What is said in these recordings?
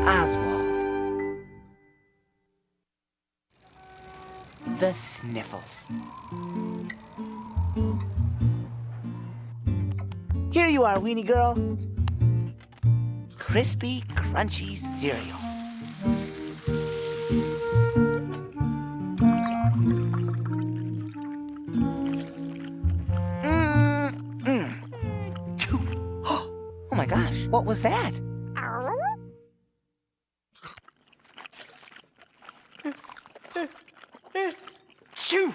Oswald. The Sniffles. Here you are, Weenie Girl. Crispy, crunchy cereal. Oh my gosh, what was that? Shoo!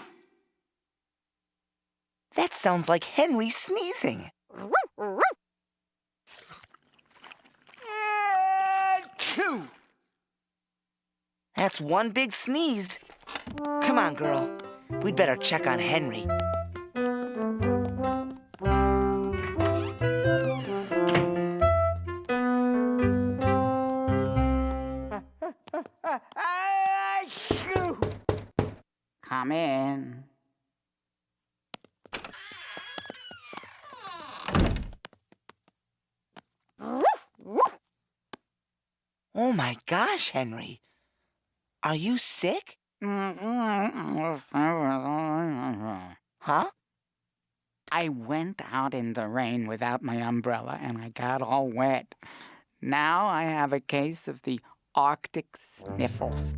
That sounds like Henry sneezing. That's one big sneeze. Come on, girl. We'd better check on Henry. Come in. Oh my gosh, Henry. Are you sick? Huh? I went out in the rain without my umbrella and I got all wet. Now I have a case of the Arctic sniffles.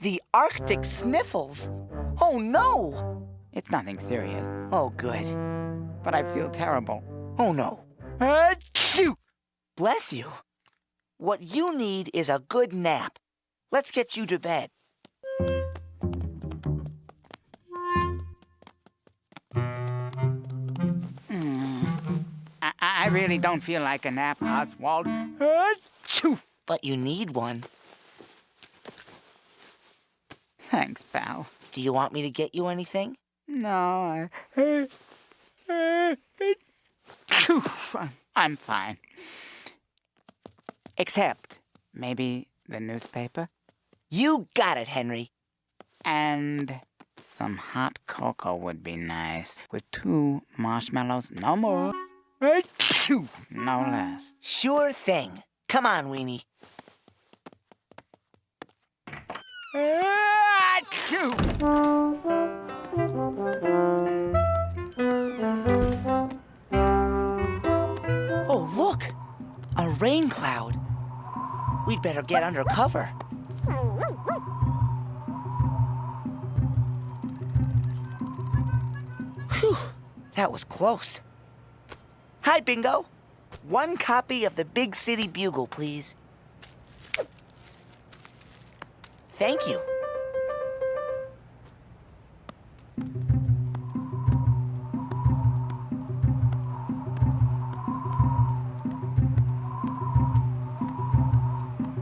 The Arctic sniffles? Oh no! It's nothing serious, Oh, good. but I feel terrible. Oh no. Achoo! Bless you. What you need is a good nap. Let's get you to bed. I really don't feel like a nap, Oswald. Achoo! But you need one. Thanks, pal. Do you want me to get you anything? No, I'm fine. Except maybe the newspaper You got it, Henry. and some hot cocoa would be nice. With 2 marshmallows, no more. Achoo! No less. Sure thing. Come on, Weenie. Achoo! Oh, look! A rain cloud. We'd better get under cover. Whew, that was close. Hi, Bingo. 1 copy of the Big City Bugle, please. Thank you.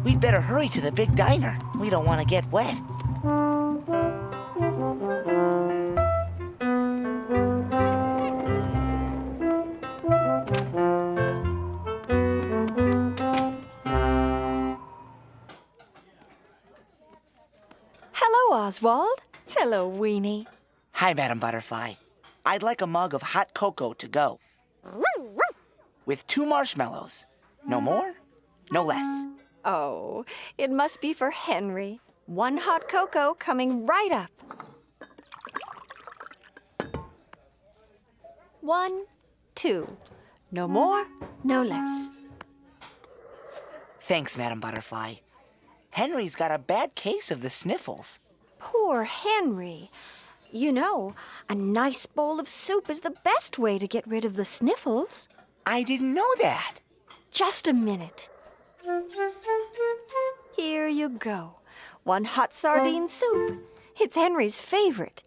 We'd better hurry to the big diner. We don't want to get wet. Hello, Oswald. Hello, Weenie. Hi, Madam Butterfly. I'd like a mug of hot cocoa to go. With 2 marshmallows. No more, no less. Oh, it must be for Henry. 1 hot cocoa coming right up. 1, 2. No more, no less. Thanks, Madam Butterfly. Henry's got a bad case of the sniffles. Poor Henry. You know, a nice bowl of soup is the best way to get rid of the sniffles. I didn't know that. just a minute. Here you go. 1 hot sardine soup. It's Henry's favorite.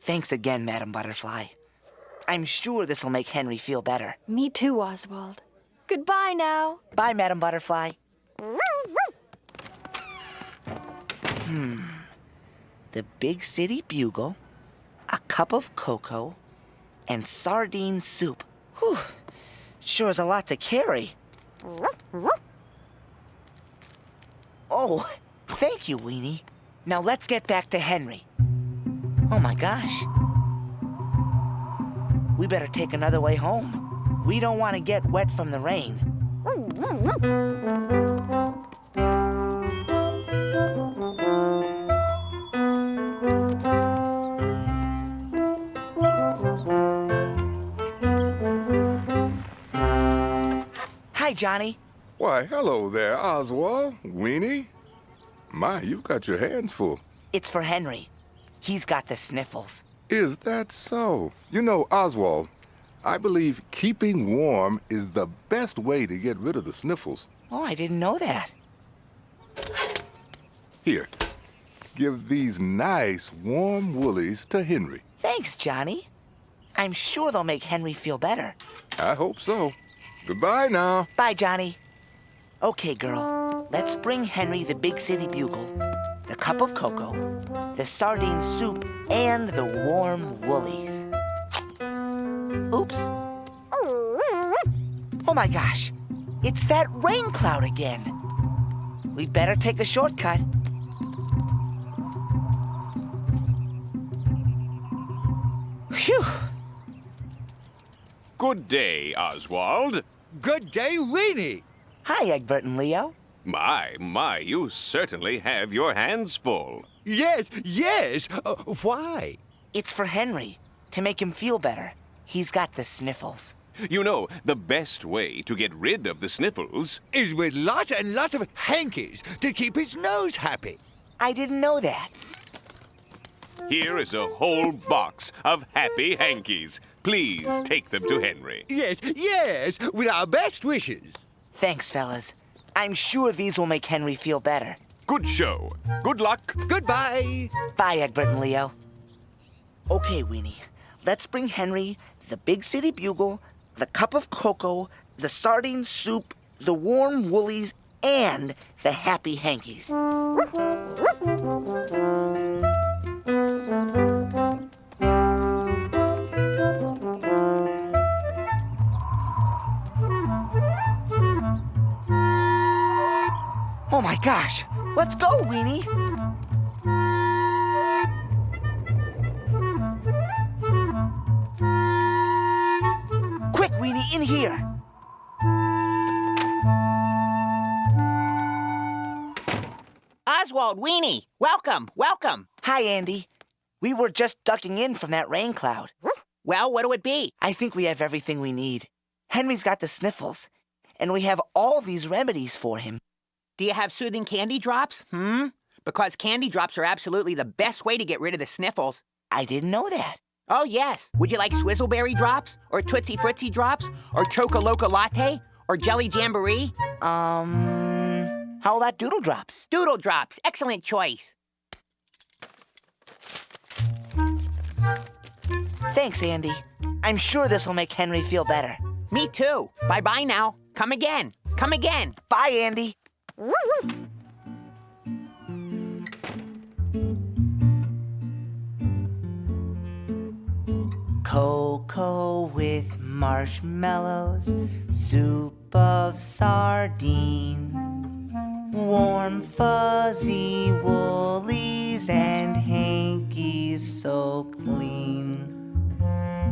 Thanks again, Madam Butterfly. I'm sure this'll make Henry feel better. Me too, Oswald. Goodbye now. Bye, Madam Butterfly. The Big City Bugle, a cup of cocoa, and sardine soup. Whew. Sure is a lot to carry. Oh, thank you, Weenie. Now let's get back to Henry. Oh my gosh. We better take another way home. We don't want to get wet from the rain. Hi, Johnny. Why, hello there, Oswald, Weenie. My, you've got your hands full. It's for Henry. He's got the sniffles. Is that so? You know, Oswald, I believe keeping warm is the best way to get rid of the sniffles. Oh, I didn't know that. Here, give these nice warm woolies to Henry. Thanks, Johnny. I'm sure they'll make Henry feel better. I hope so. Goodbye now. Bye, Johnny. Okay, girl. Let's bring Henry the Big City Bugle, the cup of cocoa, the sardine soup, and the warm woolies. Oops. Oh my gosh. It's that rain cloud again. We'd better take a shortcut. Phew. Good day, Oswald. Good day, Weenie. Hi, Egbert and Leo. My, you certainly have your hands full. Yes. Why? It's for Henry, to make him feel better. He's got the sniffles. You know, the best way to get rid of the sniffles. Is with lots and lots of hankies to keep his nose happy. I didn't know that. Here is a whole box of happy hankies. Please take them to Henry. Yes, with our best wishes. Thanks, fellas. I'm sure these will make Henry feel better. Good show. Good luck. Goodbye. Bye, Egbert and Leo. Okay, Weenie. Let's bring Henry the Big City Bugle, the cup of cocoa, the sardine soup, the warm woolies, and the happy hankies. Oh my gosh! Let's go, Weenie! Quick, Weenie, in here! Oswald, Weenie, welcome. Hi, Andy. We were just ducking in from that rain cloud. Well, what'll it be? I think we have everything we need. Henry's got the sniffles, and we have all these remedies for him. Do you have soothing candy drops? Because candy drops are absolutely the best way to get rid of the sniffles. I didn't know that. Oh, yes. Would you like Swizzleberry drops? Or Tootsie Fruitsy drops? Or Choco-Loco Latte? Or Jelly Jamboree? How about Doodle Drops? Doodle Drops. Excellent choice. Thanks, Andy. I'm sure this will make Henry feel better. Me too. Bye-bye now. Come again. Bye, Andy. Cocoa with marshmallows, soup of sardine, warm fuzzy woolies and hankies so clean.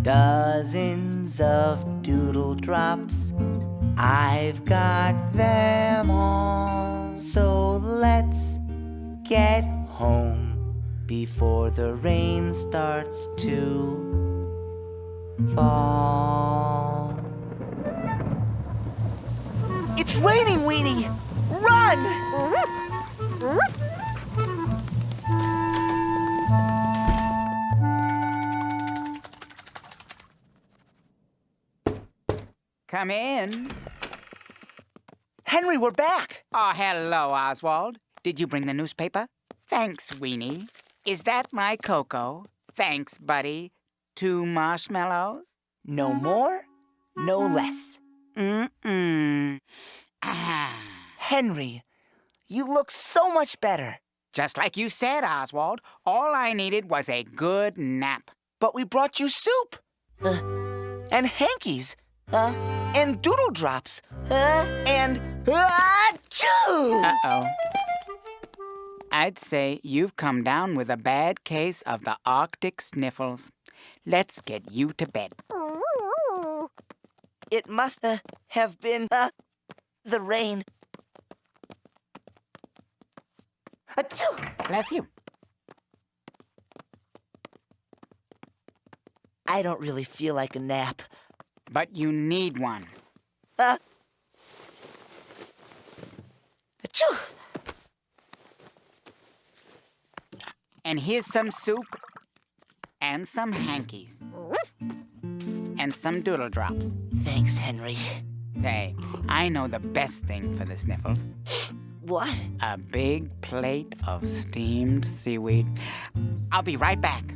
Dozens of doodle drops, I've got them all. So let's get home before the rain starts to fall. It's raining, Weenie! Run! Come in. Henry, we're back. Oh, hello, Oswald. Did you bring the newspaper? Thanks, Weenie. Is that my cocoa? Thanks, buddy. 2 marshmallows? No more, no less. Mm-mm. Ah. Henry, you look so much better. Just like you said, Oswald, all I needed was a good nap. But we brought you soup. And hankies. And doodle drops. And... achoo! Uh-oh. I'd say you've come down with a bad case of the Arctic sniffles. Let's get you to bed. It must have been the rain. Achoo! Bless you. I don't really feel like a nap. But you need one. Achoo! And here's some soup. And some hankies. And some doodle drops. Thanks, Henry. Say, I know the best thing for the sniffles. What? A big plate of steamed seaweed. I'll be right back.